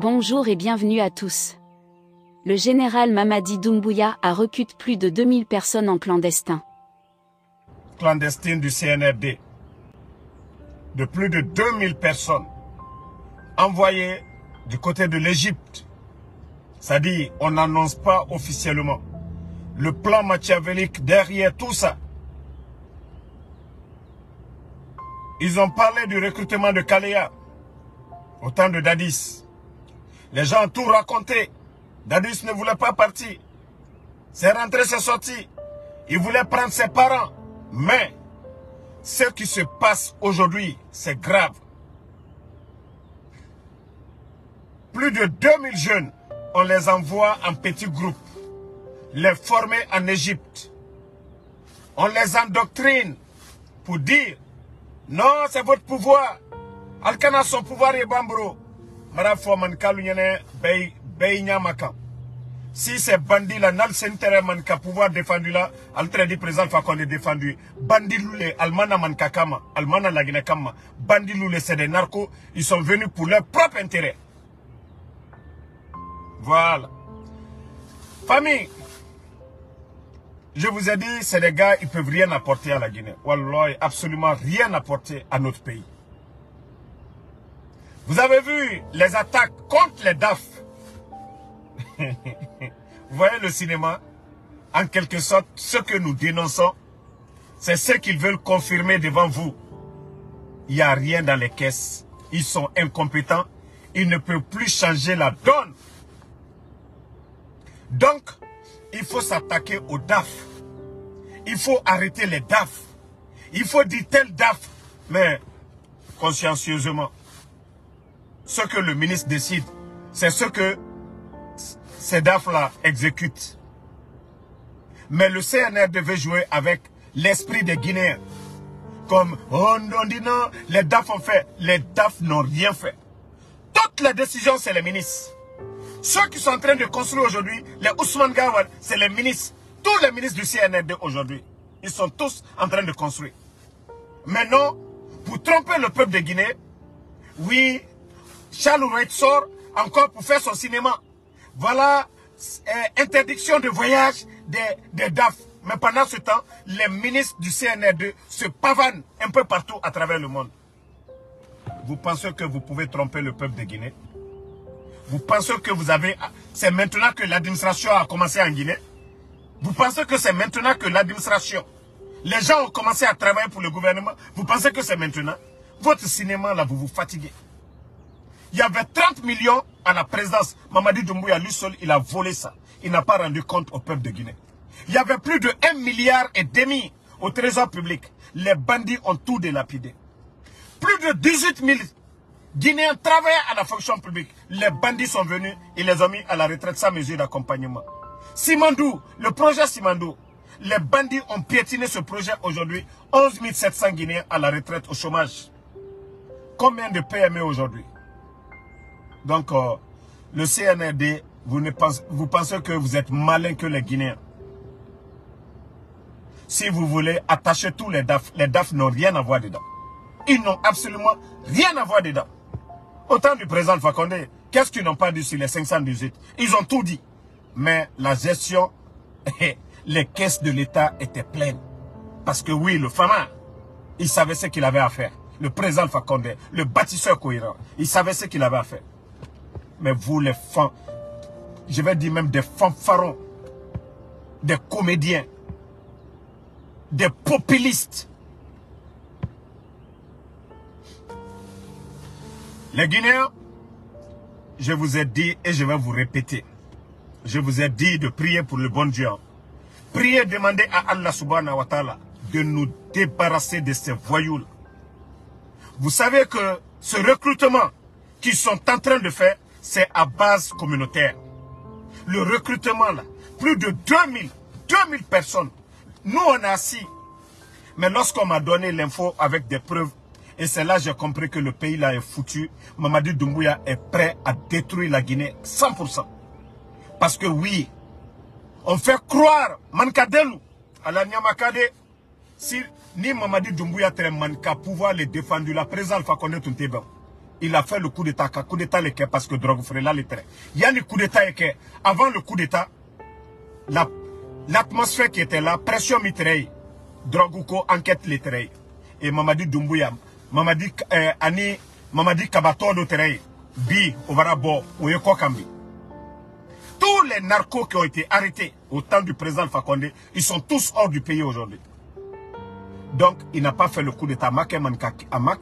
Bonjour et bienvenue à tous. Le général Mamadi Doumbouya a recruté plus de 2000 personnes en clandestin. Clandestine du CNRD. De plus de 2000 personnes envoyées du côté de l'Égypte. C'est-à-dire, on n'annonce pas officiellement. Le plan machiavélique derrière tout ça. Ils ont parlé du recrutement de Kaléa au temps de Dadis. Les gens ont tout raconté. Dadis ne voulait pas partir. C'est rentré, c'est sorti. Il voulait prendre ses parents. Mais ce qui se passe aujourd'hui, c'est grave. Plus de 2000 jeunes, on les envoie en petits groupes. Les former en Égypte. On les endoctrine pour dire non, c'est votre pouvoir. Alkana son pouvoir est bambro. Si ces bandits là n'ont pas manka pouvoir défendu là, altre dit présent fa qu'on est défendu. Bandits loulé, almana manka kama, almana lagine kama. Bandits loulé c'est des narcos, ils sont venus pour leur propre intérêt. Voilà. Famille, je vous ai dit, c'est des gars, ils peuvent rien apporter à la Guinée. Wallah, absolument rien apporter à notre pays. Vous avez vu les attaques contre les DAF. Vous voyez le cinéma? En quelque sorte, ce que nous dénonçons, c'est ce qu'ils veulent confirmer devant vous. Il n'y a rien dans les caisses. Ils sont incompétents. Ils ne peuvent plus changer la donne. Donc, il faut s'attaquer aux DAF. Il faut arrêter les DAF. Il faut dire tel DAF. Mais, consciencieusement, ce que le ministre décide, c'est ce que ces DAF-là exécutent. Mais le CNR devait jouer avec l'esprit des Guinéens. Comme, oh, on dit non, les DAF ont fait. Les DAF n'ont rien fait. Toutes les décisions, c'est les ministres. Ceux qui sont en train de construire aujourd'hui, les Ousmane Gawal, c'est les ministres. Tous les ministres du CNRD aujourd'hui. Ils sont tous en train de construire. Mais non, pour tromper le peuple de Guinée, oui, Charles Wright sort encore pour faire son cinéma. Voilà, interdiction de voyage des DAF. Mais pendant ce temps, les ministres du CNRD se pavanent un peu partout à travers le monde. Vous pensez que vous pouvez tromper le peuple de Guinée? Vous pensez que vous avez... C'est maintenant que l'administration a commencé en Guinée? Vous pensez que c'est maintenant que l'administration... Les gens ont commencé à travailler pour le gouvernement? Vous pensez que c'est maintenant? Votre cinéma, là, vous vous fatiguez. Il y avait 30 millions à la présidence. Mamadi Doumbouya, lui seul, il a volé ça. Il n'a pas rendu compte au peuple de Guinée. Il y avait plus de 1,5 milliard au trésor public. Les bandits ont tout délapidé. Plus de 18 000 Guinéens travaillaient à la fonction publique. Les bandits sont venus, ils les ont mis à la retraite sans mesure d'accompagnement. Simandou, le projet Simandou, les bandits ont piétiné ce projet aujourd'hui. 11 700 Guinéens à la retraite au chômage. Combien de PME aujourd'hui? Donc, le CNRD, vous pensez que vous êtes malin que les Guinéens. Si vous voulez attacher tous les DAF n'ont rien à voir dedans. Ils n'ont absolument rien à voir dedans. Autant du président Fakonde, qu'est-ce qu'ils n'ont pas dit sur les 518? Ils ont tout dit. Mais la gestion, les caisses de l'État étaient pleines. Parce que oui, le Fama, il savait ce qu'il avait à faire. Le président Fakonde, le bâtisseur cohérent, il savait ce qu'il avait à faire. Mais vous les femmes, je vais dire même des fanfarons, des comédiens, des populistes. Les Guinéens, je vous ai dit et je vais vous répéter. Je vous ai dit de prier pour le bon Dieu. Priez, demandez à Allah subhanahu wa ta'ala de nous débarrasser de ces voyous-là. Vous savez que ce recrutement qu'ils sont en train de faire, c'est à base communautaire. Le recrutement là, plus de 2000 personnes. Nous on a assis. Mais lorsqu'on m'a donné l'info avec des preuves, et c'est là que j'ai compris que le pays là est foutu, Mamadi Doumbouya est prêt à détruire la Guinée 100%. Parce que oui, on fait croire, Mankadelu, à la Nyamakade, si ni Mamadi Doumbouya Manka pouvoir les défendre, la présence Alpha Condé Tunteba. il a fait le coup d'état. Coup d'état, parce que drogue frère là, les terrains. Il y a le coup d'état, avant le coup d'état, l'atmosphère qui était là, pression mitraille, drogue ou enquête les terrains. Et Mamadi Doumbouya, Mamadi Kabato de terrain, Bi, Ovarabo, Oyeko Kambi. Tous les narcos qui ont été arrêtés au temps du président Alpha Condé, ils sont tous hors du pays aujourd'hui. Donc, il n'a pas fait le coup d'état. Amake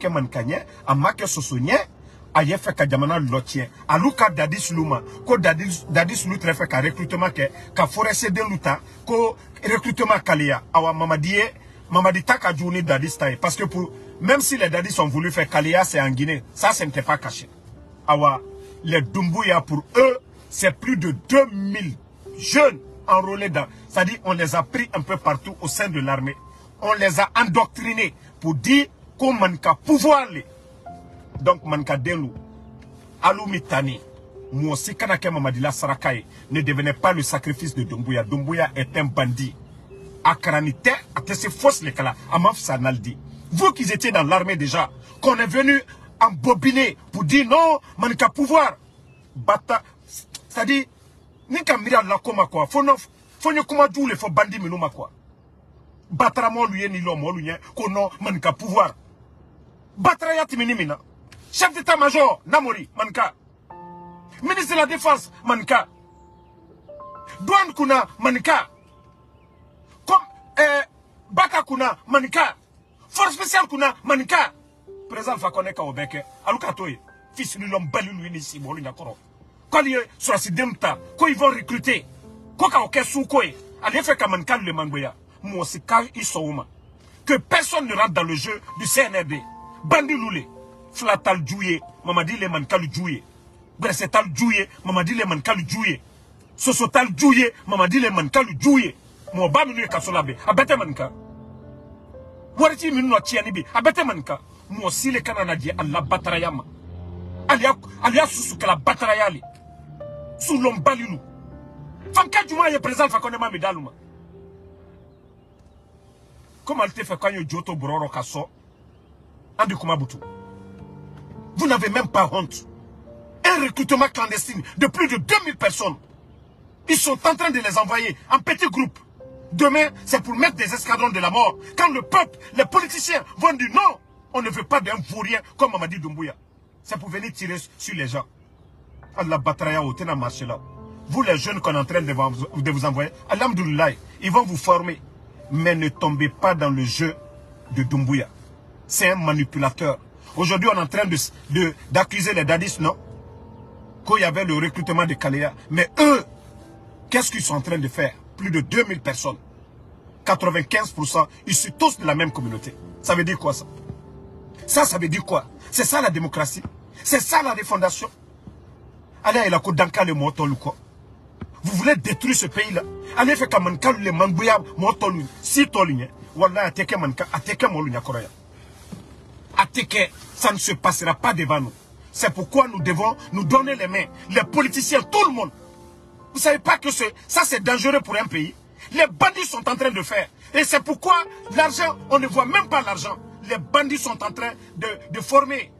Mankanye, Amake Sosounye, Aye fait Kadjamana Lotien, Alouka Dadis Louma, Ko Dadis Loutre fait qu'un recrutement qu'a forcé de Louta, Ko recrutement Kalia, Awa Mamadi Taka Djouni Dadis Taï. Parce que même si les Dadis ont voulu faire Kalia, c'est en Guinée, ça n'était pas caché. Awa, les Doumbouya pour eux, c'est plus de 2000 jeunes enrôlés dans. C'est-à-dire, on les a pris un peu partout au sein de l'armée. On les a endoctrinés pour dire qu'on manque pouvoir. Donc, manque d'elou. Alou Mitani, moi aussi, Kanake Mamadila Sarakaye ne devenait pas le sacrifice de Doumbouya. Doumbouya est un bandit. Akaranite, c'est fausse les cas Amaf Sanaldi. Vous qui étiez dans l'armée déjà, qu'on est venu embobiner pour dire non, manque pouvoir. Bata, c'est-à-dire, Nika Mira la Koma quoi. Faut ne comment tout les faux bandits mais quoi. Batramo lui ni l'homme lui kono manka pouvoir. Batraya timinimina. Chef d'état-major Namori manka. Ministre de la défense manka. Douane kuna manka. Comme Baka kuna manka. Force spéciale kuna manka. Président Alpha Condé ka obeke. Aluka toye. Fils de l'homme balu lui ni si bolu nyakoro. Quand il est sur la sidemta, quand ils vont recruter, quand ils sont allez faire comme un le mangoya. Moi aussi, quand ils sont que personne ne rentre dans le jeu du CNRD. Bandi Loulé, Flatal Djouye, Mamadi le Mankal Djouye, Bressetal Djouye, Mamadi le Mankal Djouye, Sosotal Djouye, Mamadi le Mankal Djouye, Mo Baminu Kasolabe, Abete Manka. Wariti Minu Tianibi, Abete Manka. Moi aussi, les Canadiens, Allah Batrayama. Alia Sousouka la Batrayali. Sous l'ombalilou. Fanka Djouma est présent, Fakonema Medalouma. Comment elle te fait quand il Joto Bororo Kasso? Andi Kumabutu. Vous n'avez même pas honte. Un recrutement clandestin de plus de 2000 personnes. Ils sont en train de les envoyer en petits groupes. Demain, c'est pour mettre des escadrons de la mort. Quand le peuple, les politiciens vont dire non, on ne veut pas d'un vaurien comme Mamadi Doumbouya. C'est pour venir tirer sur les gens. Allah Batraya au Tena marché là. Vous les jeunes qu'on est en train de vous envoyer, Alhamdoulilah, ils vont vous former. Mais ne tombez pas dans le jeu de Doumbouya. C'est un manipulateur. Aujourd'hui, on est en train d'accuser les dadis, non? Qu'il y avait le recrutement de Kaléa. Mais eux, qu'est-ce qu'ils sont en train de faire? Plus de 2000 personnes. 95%, ils sont tous de la même communauté. Ça veut dire quoi ça? Ça veut dire quoi? C'est ça la démocratie? C'est ça la refondation? Allez, il a quoi dans le mot quoi? Vous voulez détruire ce pays-là? Allez, fait comme un le mangouya motolu, si tolien, voilà, ateke manka, ateke molunya koraya. Ateke, ça ne se passera pas devant nous. C'est pourquoi nous devons nous donner les mains. Les politiciens, tout le monde. Vous savez pas que ça c'est dangereux pour un pays? Les bandits sont en train de faire. Et c'est pourquoi l'argent, on ne voit même pas l'argent. Les bandits sont en train de former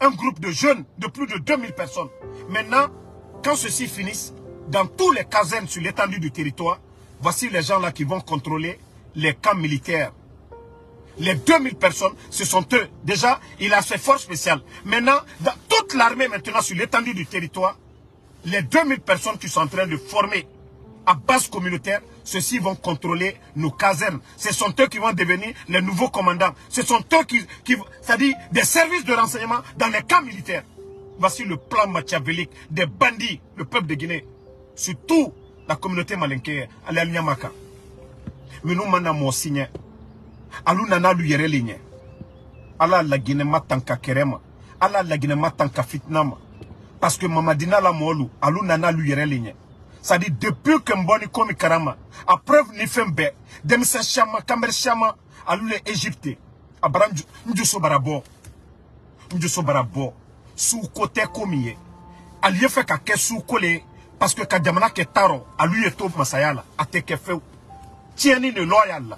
un groupe de jeunes de plus de 2000 personnes. Maintenant, quand ceci finisse, dans tous les casernes sur l'étendue du territoire, voici les gens là qui vont contrôler les camps militaires. Les 2000 personnes, ce sont eux. Déjà, il a ses forces spéciales. Maintenant, dans toute l'armée maintenant sur l'étendue du territoire, les 2000 personnes qui sont en train de former à base communautaire, ceux-ci vont contrôler nos casernes. Ce sont eux qui vont devenir les nouveaux commandants. Ce sont eux qui c'est-à-dire des services de renseignement dans les camps militaires. Voici le plan machiavélique des bandits, le peuple de Guinée. Surtout la communauté malinké, à Nyamaka. Mais nous, nous signé. Alou nana lu yere ligne. Ala la Guinée matanka kerema. Ala la Guinée matanka fitnama. Parce que Mamadina la molu, alou nana lu yere ligne. Ça dit depuis que Mboni komi karama, à preuve ni fembe, demsa chama, kamer chama, alou les Égyptiens. Abraham Ndjuso barabo. Ndjuso barabo. Sous côté komiye. Allié fait qu'à sous collé. Parce que Kadjamana ke taro, alou yeto masayala, ateke feu. Tieni ne loyal.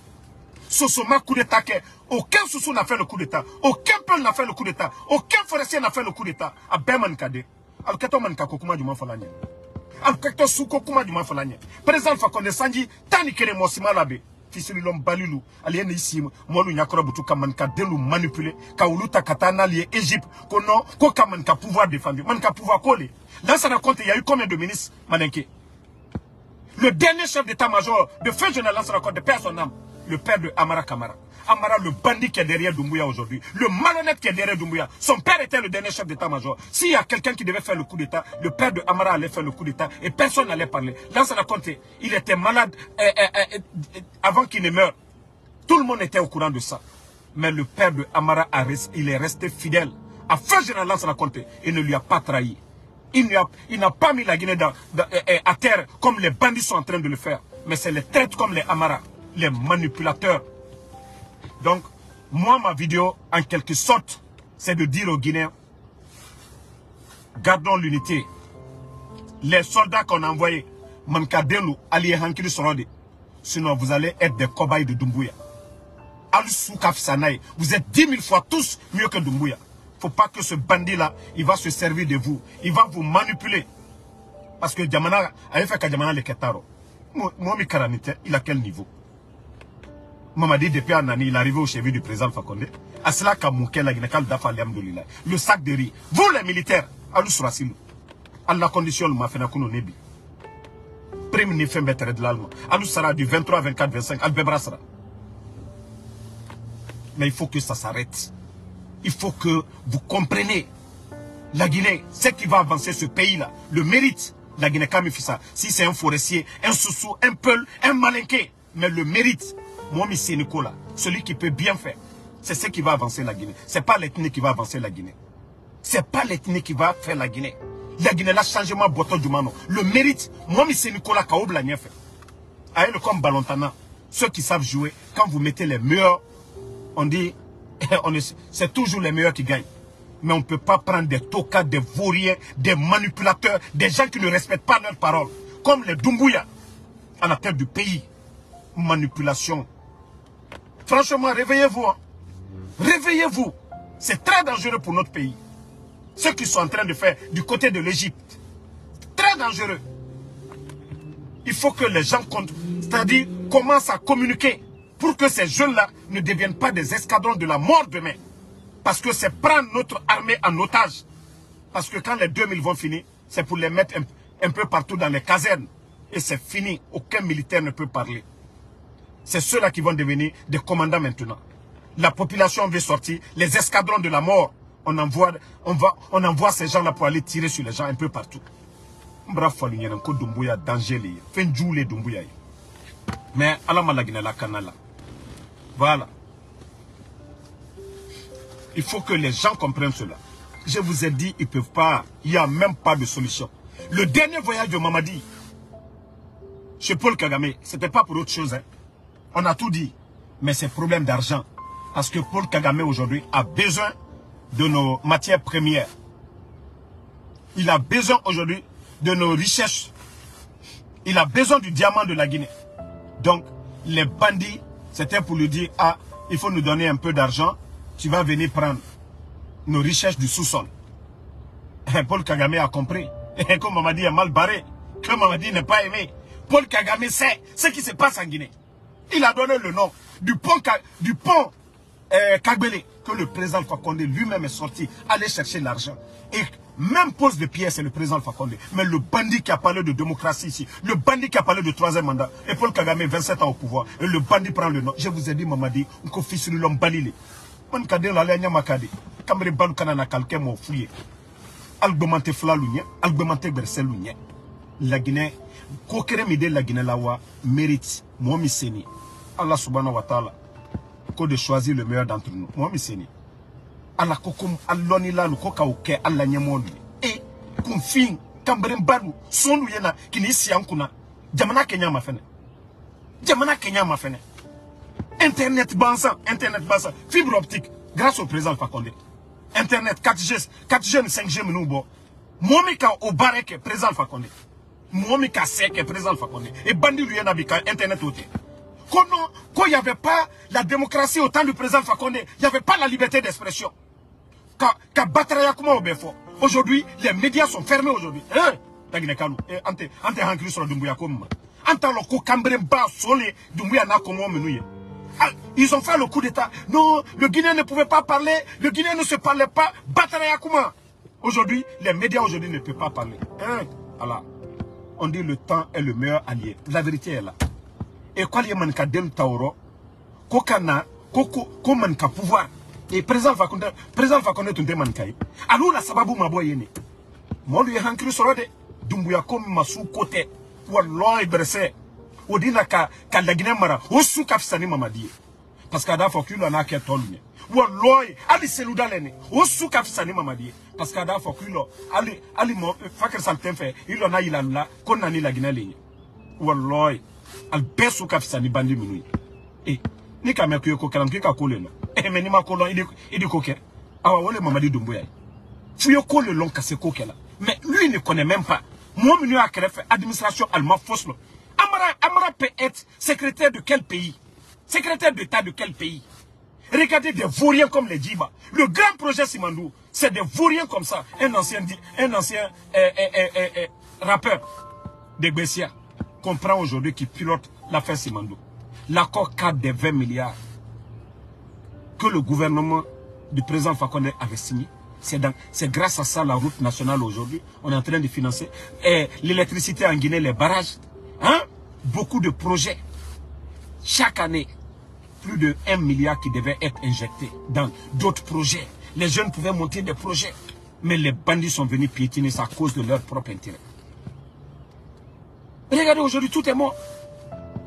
Sosoma coup d'état. Aucun Soso n'a fait le coup d'état. Aucun peuple n'a fait le coup d'état. Aucun forestier n'a fait le coup d'état. A Berman Kade. Alkato Mankako Kuma du Manfolanye. Alkato Souko Kuma du Manfolanye. Président Fakonde Sanji, Tani Kere Mosima Labe. Fisirilom Balulu, alien ici, Molu Nyakora Butuka Manka Delu manipulé, Kauluta Katana lié Égypte, Kono, Koka Manka pouvoir défendu, Manka pouvoir coller. Là, ça raconte, il y a eu combien de ministres, Manenke? Le dernier chef d'état-major de feu général, ça raconte de père son âme, le père de Amara Kamara. Amara, le bandit qui est derrière Doumbouya aujourd'hui, le malhonnête qui est derrière Doumbouya. Son père était le dernier chef d'état-major. S'il y a quelqu'un qui devait faire le coup d'état, le père de Amara allait faire le coup d'état et personne n'allait parler. Là, ça raconte, il était malade avant qu'il ne meure. Tout le monde était au courant de ça. Mais le père de Amara, il est resté fidèle. À feu général, ça raconte, il ne lui a pas trahi. Il n'a pas mis la Guinée à terre comme les bandits sont en train de le faire. Mais c'est les traites comme les Amara, les manipulateurs. Donc, moi, ma vidéo, en quelque sorte, c'est de dire aux Guinéens, gardons l'unité. Les soldats qu'on a envoyés, Mankadelu, Ali Hankiri Sorode, sinon vous allez être des cobayes de Doumbouya. Vous êtes 10 000 fois tous mieux que Doumbouya. Faut pas que ce bandit-là, il va se servir de vous. Il va vous manipuler. Parce que Djamana, a fait que Djamana le Ketaro. Moi, il a quel niveau? Mamadi depuis un an, il est arrivé au chevet du président Fakonde. À cela le sac de riz. Vous les militaires, à la condition le mafena kuno nebi. Prime ni fin better de l'allemand. À sera du 23, 24, 25. Albebrasra. Mais il faut que ça s'arrête. Il faut que vous compreniez. La Guinée, c'est qui va avancer ce pays-là. Le mérite. La Guinée Kamifissa. Si c'est un forestier, un Soussou, un Peul, un Malinké. Mais le mérite. Moi, c'est Nicolas, celui qui peut bien faire. C'est ce qui va avancer la Guinée. C'est pas l'ethnie qui va avancer la Guinée. C'est pas l'ethnie qui va faire la Guinée. La Guinée, là, changement botton du mano. Le mérite, moi, c'est Nicolas Kaoub l'a fait. Aïe, comme Balontana, ceux qui savent jouer, quand vous mettez les meilleurs, on dit, c'est toujours les meilleurs qui gagnent. Mais on ne peut pas prendre des tokas, des vauriens, des manipulateurs, des gens qui ne respectent pas leurs paroles. Comme les Doumbouya, à la tête du pays. Manipulation. Franchement, réveillez-vous. Hein. Réveillez-vous. C'est très dangereux pour notre pays. Ce qu'ils sont en train de faire du côté de l'Égypte. Très dangereux. Il faut que les gens c'est-à-dire commencent à communiquer pour que ces jeunes-là ne deviennent pas des escadrons de la mort demain. Parce que c'est prendre notre armée en otage. Parce que quand les 2000 vont finir, c'est pour les mettre un peu partout dans les casernes. Et c'est fini. Aucun militaire ne peut parler. C'est ceux-là qui vont devenir des commandants maintenant. La population veut sortir. Les escadrons de la mort, on envoie ces gens-là pour aller tirer sur les gens un peu partout. Mais voilà. Il faut que les gens comprennent cela. Je vous ai dit, ils ne peuvent pas. Il n'y a même pas de solution. Le dernier voyage de Mamadi, chez Paul Kagame, ce n'était pas pour autre chose. Hein. On a tout dit. Mais c'est problème d'argent. Parce que Paul Kagame aujourd'hui a besoin de nos matières premières. Il a besoin aujourd'hui de nos richesses. Il a besoin du diamant de la Guinée. Donc, les bandits, c'était pour lui dire, ah, il faut nous donner un peu d'argent. Tu vas venir prendre nos richesses du sous-sol. Paul Kagame a compris. Et comme Mamadi est mal barré, que Mamadi n'est pas aimé. Paul Kagame sait ce qui se passe en Guinée. Il a donné le nom du pont Kagbele, que le président Fakonde lui-même est sorti, aller chercher l'argent. Et même pose de pierre, c'est le président Fakonde. Mais le bandit qui a parlé de démocratie ici, le bandit qui a parlé de 3e mandat, et Paul Kagame, 27 ans au pouvoir, et le bandit prend le nom. Je vous ai dit, Mamadi, on confie sur l'homme balilé. Man kade la lenya makade. Kamere balu kanana kalke mo fouye. Algomante flalounya, algomante berselounya. La Guinée, kokere mide la Guinée la wa mérite. Moi miseni. Allah subhanahu wa ta'ala. Ko de choisir le meilleur d'entre nous. Moi miseni. Allah kokum alloni la lu koka oke Allah nyemolu. Et kumfin kamere balu sonu yena kini isi yankuna. Jamana Kenya mafene. Jamana Kenya mafene. Internet bansan, fibre optique, grâce au président Fakonde. Internet, 4G, 5G, nous, Momika au barek, président Fakonde. Momika sec, président Fakonde. Et bandi lui n'a Internet ôté. Qu'il n'y avait pas la démocratie au temps du président Fakonde, il n'y avait pas la liberté d'expression. Aujourd'hui, les médias sont fermés aujourd'hui. Ils ont fait le coup d'état. Non, le Guinéen ne pouvait pas parler, le Guinéen ne se parlait pas. Aujourd'hui, les médias aujourd'hui ne peuvent pas parler. Alors, on dit le temps est le meilleur allié. La vérité est là. Et quand il y a un dem tauro, kokana, koko manka pouvoir. Et président Fakonde tunte mankai. Alors la sababu maboyene. Moi lui hankri sorode. Dumbuya comme masu côté. Wallahi berse. Odina ka la Guinée mara. Osu kafsani mamadi. Parce qu'à d'abord qu'il en a qu'un tonne. Wallahi ali seludalene. Osu kafsani mamadi. Parce qu'à d'abord qu'il ali mo fakir santen fait. Il en a il là qu'on a ni la Guinée ligne. Wallahi al besu kafsani bandi minui. Eh ni ka mekuyo ko kalam ki ka kole no. Mais ni ma kolon il koke. Awa wole Mamadi Doumbouya. Fuyo ko le long kase koke là. Mais lui ne connaît même pas. Moi menu a créé administration allemande fausse. Amara peut être secrétaire de quel pays? Secrétaire d'État de quel pays? Regardez des vauriens comme les Djiba. Le grand projet Simandou, c'est des vauriens comme ça. Un ancien rappeur de Bessia qu'on prend aujourd'hui qui pilote l'affaire Simandou. L'accord cadre des 20 milliards que le gouvernement du président Fakonde avait signé. C'est grâce à ça la route nationale aujourd'hui. On est en train de financer l'électricité en Guinée, les barrages. Hein? Beaucoup de projets. Chaque année, plus de 1 milliard qui devait être injecté dans d'autres projets. Les jeunes pouvaient monter des projets. Mais les bandits sont venus piétiner ça à cause de leur propre intérêt. Regardez, aujourd'hui, tout est mort.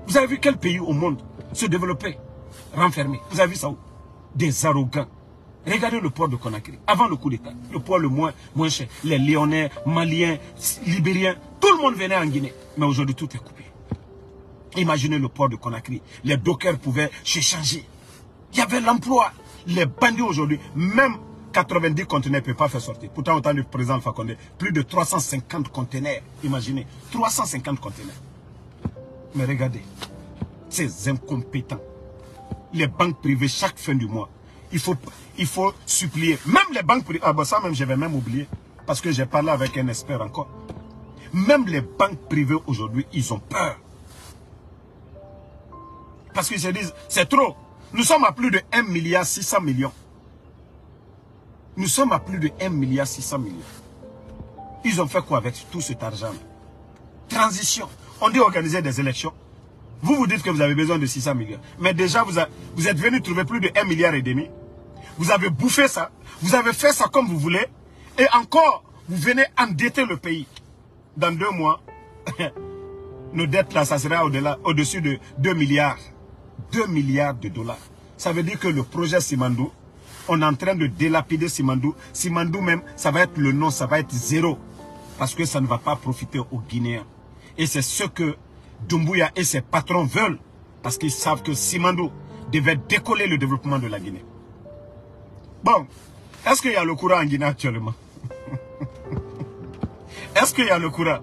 Vous avez vu quel pays au monde se développer, renfermer? Vous avez vu ça où? Des arrogants. Regardez le port de Conakry. Avant le coup d'État, le port le moins cher. Les Lyonnais, Maliens, Libériens, tout le monde venait en Guinée. Mais aujourd'hui, tout est coupé. Imaginez le port de Conakry. Les dockers pouvaient s'échanger. Il y avait l'emploi. Les bandits aujourd'hui, même 90 conteneurs ne peuvent pas faire sortir. Pourtant, au temps du président Fakonde, plus de 350 conteneurs. Imaginez, 350 conteneurs. Mais regardez, ces incompétents. Les banques privées, chaque fin du mois, il faut supplier. Même les banques privées, ça même, je vais même oublier. Parce que j'ai parlé avec un expert encore. Même les banques privées aujourd'hui, ils ont peur. Parce qu'ils se disent, c'est trop. Nous sommes à plus de 1,6 milliard. Nous sommes à plus de 1,6 milliard. Ils ont fait quoi avec tout cet argent? Transition. On dit organiser des élections. Vous dites que vous avez besoin de 600 millions. Mais déjà, vous êtes venu trouver plus de 1,5 milliard. Vous avez bouffé ça. Vous avez fait ça comme vous voulez. Et encore, vous venez endetter le pays. Dans 2 mois, nos dettes là, ça sera au-dessus de 2 milliards. 2 milliards de dollars. Ça veut dire que le projet Simandou, on est en train de délapider Simandou. Simandou même, ça va être le nom, ça va être zéro. Parce que ça ne va pas profiter aux Guinéens. Et c'est ce que Doumbouya et ses patrons veulent. Parce qu'ils savent que Simandou devait décoller le développement de la Guinée. Bon, est-ce qu'il y a le courant en Guinée actuellement? Est-ce qu'il y a le courant?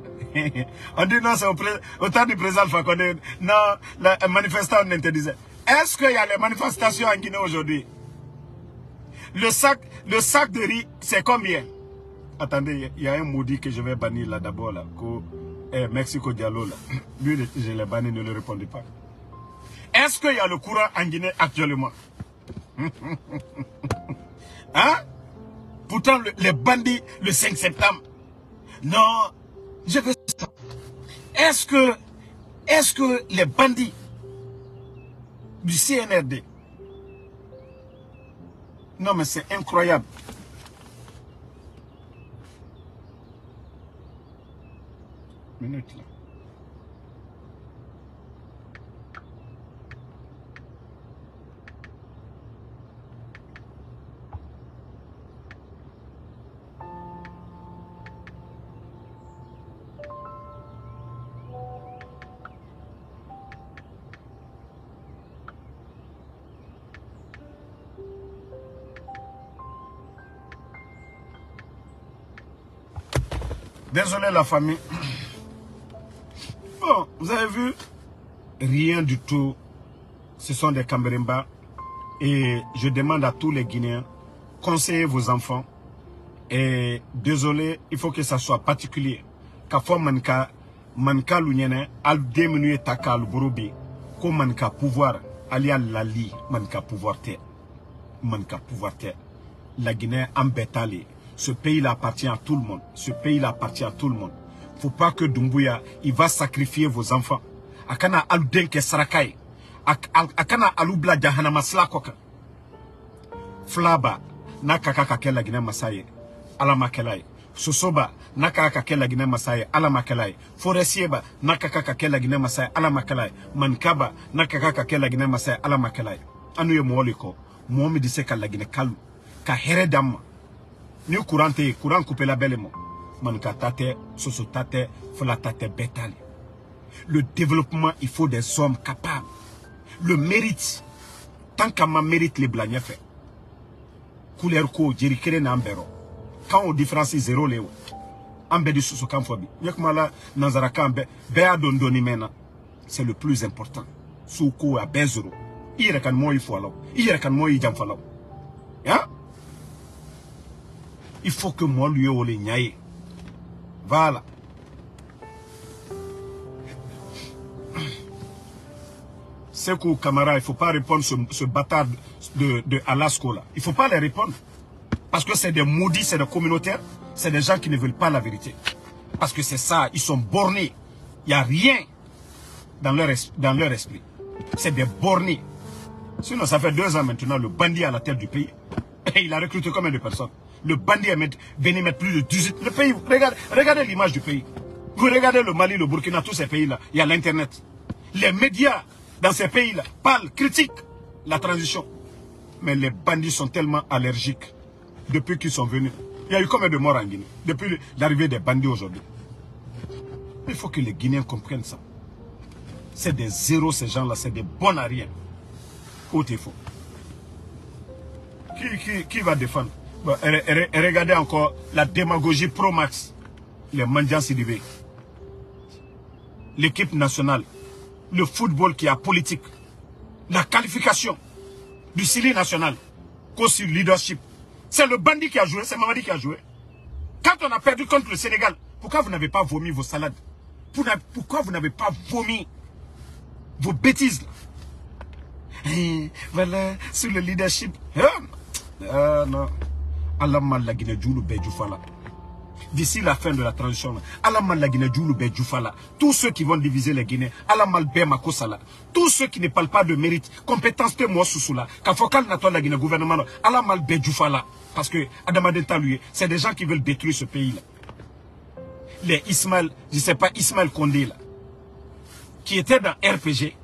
On dit non, c'est au temps du président Fakonde. Non, les manifestants on interdisait. Est-ce qu'il y a les manifestations en Guinée aujourd'hui? Le sac de riz, c'est combien? Attendez, il y a un maudit que je vais bannir là d'abord là. Mexico Diallo là. Lui, je l'ai banni, ne le répondez pas. Est-ce qu'il y a le courant en Guinée actuellement? Hein? Pourtant, les bandits, le 5 septembre. Non, je veux ça. Est-ce que les bandits du CNRD... Non, mais c'est incroyable. Minute là. Désolé la famille. Bon, vous avez vu, rien du tout ce sont des Cambéremba. Et je demande à tous les Guinéens, conseillez vos enfants. Et désolé, il faut que ça soit particulier. Kafo manka lunyene al diminuer taka al borobi. Ko manka pouvoir alia lali manka pouvoir te. Manka pouvoir te. La Guinée embêtale. Ce pays-là appartient à tout le monde. Ce pays-là appartient à tout le monde. Faut pas que Doumbouya, il va sacrifier vos enfants. Akana al denke sarakai. Akana alubla jahanama slakoka. Flaba nakaka kakela Guinée masaye. Alamakelai. Sosoba, nakaka kela Guinée Masai, Alamakelai. Forestieba, nakaka kela Guinée Masai, Alamakelai. Mankaba, nakaka kela Guinée Masai, Alamakelai. Anuye moliko, momi dise ka la Guinée kalu. Ka heredam. Ni courante, courant coupe la belle mo. Manka tate, soso tate, fola tate betali. Le développement, il faut des hommes capables. Le mérite. Tant qu'à ma mérite les blagues fait. Couleur ko, jerikere nambero. Quand on différencie zéro léo, c'est le plus important. Souko à bezero. Il rekan moi il faut alors. Il rekan moi il jam falo. Il faut que moi lui ole nyaye. Voilà. C'est que camarade, il ne faut pas répondre ce bâtard de Alaska là. Il ne faut pas les répondre. Parce que c'est des maudits, c'est des communautaires, c'est des gens qui ne veulent pas la vérité. Parce que c'est ça, ils sont bornés. Il n'y a rien dans leur esprit. C'est des bornés. Sinon, ça fait 2 ans maintenant, le bandit à la tête du pays. Et il a recruté combien de personnes? Le bandit est venu mettre plus de 18... Le pays, regardez l'image du pays. Vous regardez le Mali, le Burkina, tous ces pays-là, il y a l'Internet. Les médias dans ces pays-là parlent, critiquent la transition. Mais les bandits sont tellement allergiques. Depuis qu'ils sont venus, il y a eu combien de morts en Guinée? Depuis l'arrivée des bandits aujourd'hui. Il faut que les Guinéens comprennent ça. C'est des zéros ces gens-là, c'est des bons à rien. Où t'es faux? Qui va défendre? Bon, et regardez encore la démagogie pro-max. Les mendiants Sidibé. L'équipe nationale. Le football qui est politique. La qualification du Sili national. Sur leadership. C'est le bandit qui a joué, c'est Mamadi qui a joué. Quand on a perdu contre le Sénégal, pourquoi vous n'avez pas vomi vos salades? Pourquoi vous n'avez pas vomi vos bêtises? Voilà, sur le leadership. Non. Allah mal la Guinée Djoulou Bedjoufala. D'ici la fin de la transition, Allah mal la Guinée Djoulou Bedjoufala. Tous ceux qui vont diviser les Guinéens, Allah mal Bemakosala. Tous ceux qui ne parlent pas de mérite, compétence de moi sous-soula. Quand Fokal n'a pas la Guinée gouvernement, Allah mal Bedjoufala. Parce que Adamadenta lui, c'est des gens qui veulent détruire ce pays-là. Les Ismaël, je ne sais pas, Ismaël Condé là, qui était dans RPG,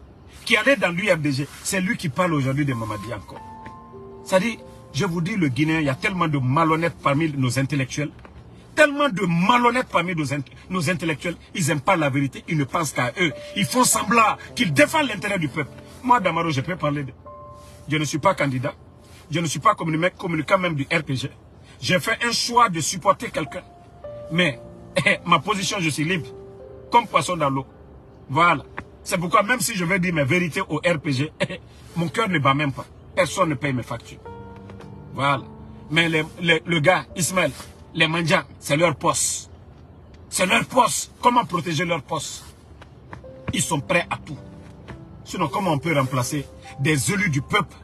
qui allait dans l'URDG, c'est lui qui parle aujourd'hui de Mamadi encore. C'est-à-dire, je vous dis, le Guinéen, il y a tellement de malhonnêtes parmi nos intellectuels, tellement de malhonnêtes parmi nos intellectuels, ils n'aiment pas la vérité, ils ne pensent qu'à eux. Ils font semblant qu'ils défendent l'intérêt du peuple. Moi, Damaro, je peux parler de... Je ne suis pas candidat. Je ne suis pas communicant même du RPG. J'ai fait un choix de supporter quelqu'un. Mais ma position, je suis libre. Comme poisson dans l'eau. Voilà. C'est pourquoi même si je vais dire mes vérités au RPG, mon cœur ne bat même pas. Personne ne paye mes factures. Voilà. Mais le gars, Ismaël, les Mandjans, c'est leur poste. C'est leur poste. Comment protéger leur poste? Ils sont prêts à tout. Sinon, comment on peut remplacer des élus du peuple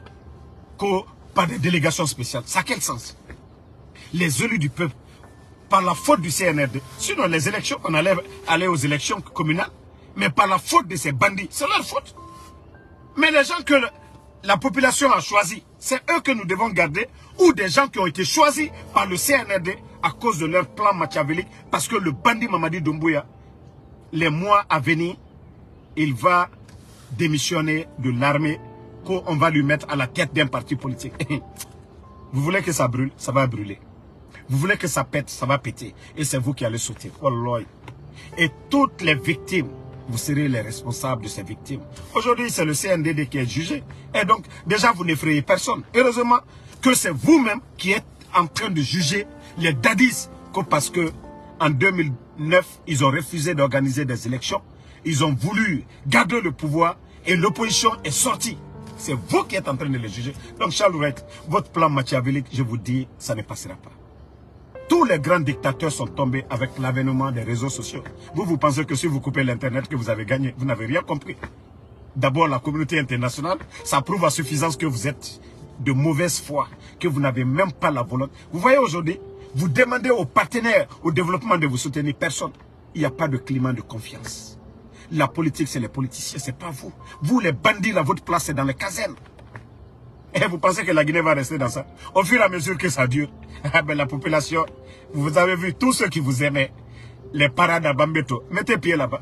par des délégations spéciales? Ça a quel sens? Les élus du peuple, par la faute du CNRD, sinon les élections, on allait aller aux élections communales, mais par la faute de ces bandits, c'est leur faute. Mais les gens que la population a choisis, c'est eux que nous devons garder, ou des gens qui ont été choisis par le CNRD à cause de leur plan machiavélique, parce que le bandit Mamadi Doumbouya, les mois à venir, il va démissionner de l'armée, qu'on va lui mettre à la tête d'un parti politique. Vous voulez que ça brûle, ça va brûler. Vous voulez que ça pète, ça va péter. Et c'est vous qui allez sauter. Wallahi. Et toutes les victimes, vous serez les responsables de ces victimes. Aujourd'hui, c'est le CNDD qui est jugé. Et donc, déjà, vous n'effrayez personne. Heureusement que c'est vous-même qui êtes en train de juger les dadis. Parce que en 2009, ils ont refusé d'organiser des élections. Ils ont voulu garder le pouvoir et l'opposition est sortie. C'est vous qui êtes en train de les juger. Donc Charles Wright, votre plan machiavélique, je vous dis, ça ne passera pas. Tous les grands dictateurs sont tombés avec l'avènement des réseaux sociaux. Vous pensez que si vous coupez l'internet que vous avez gagné, vous n'avez rien compris. D'abord, la communauté internationale, ça prouve à suffisance que vous êtes de mauvaise foi, que vous n'avez même pas la volonté. Vous voyez aujourd'hui, vous demandez aux partenaires au développement de vous soutenir, personne. Il n'y a pas de climat de confiance. La politique, c'est les politiciens, c'est pas vous. Vous, les bandits, là, votre place, c'est dans les casernes. Et vous pensez que la Guinée va rester dans ça? Au fur et à mesure que ça dure, la population, vous avez vu tous ceux qui vous aimaient, les parades à Bambeto, mettez pied là-bas.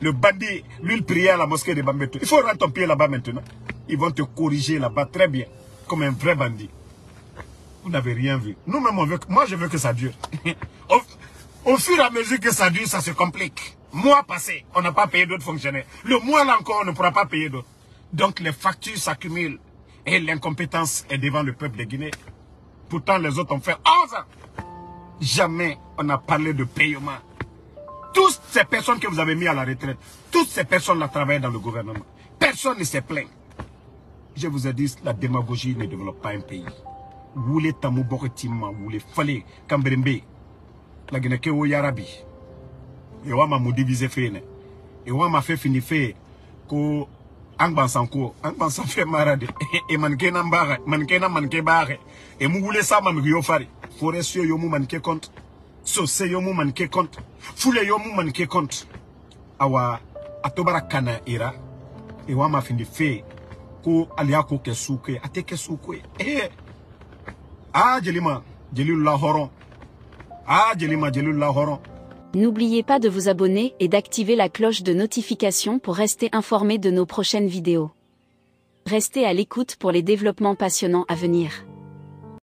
Le bandit, lui, il priait à la mosquée de Bambeto. Il faut rendre ton pied là-bas maintenant. Ils vont te corriger là-bas très bien, comme un vrai bandit. Vous n'avez rien vu. Nous-mêmes, on veut, moi, je veux que ça dure. Au fur et à mesure que ça dure, ça se complique. Mois passé, on n'a pas payé d'autres fonctionnaires. Le mois là encore, on ne pourra pas payer d'autres. Donc les factures s'accumulent. Et l'incompétence est devant le peuple de Guinée. Pourtant, les autres ont fait 11 ans. Jamais on n'a parlé de paiement. Toutes ces personnes que vous avez mis à la retraite, toutes ces personnes-là travaillent dans le gouvernement. Personne ne s'est plaint. Je vous ai dit, la démagogie ne développe pas un pays. Vous voulez Tamouboretima, vous voulez Fale, Kamberembe, la Guinée au Yarabi. Et on m'a divisé fait. Et on m'a fait finir fait que Angbansanko, Angbansan fait marade. Et mankena mbare, mankena manke bare. Et mou voulez ça, mamio fari. Forestier yomu manke compte. Sose yomu manke compte. Foule yomu manke compte. Awa, atobara kana ira. Et on m'a fini fait que aliako kesuke, ate kesuke. Ah, Jelima, Jelula Horon. Ah, Jelima, Jelula Horon. N'oubliez pas de vous abonner et d'activer la cloche de notification pour rester informé de nos prochaines vidéos. Restez à l'écoute pour les développements passionnants à venir.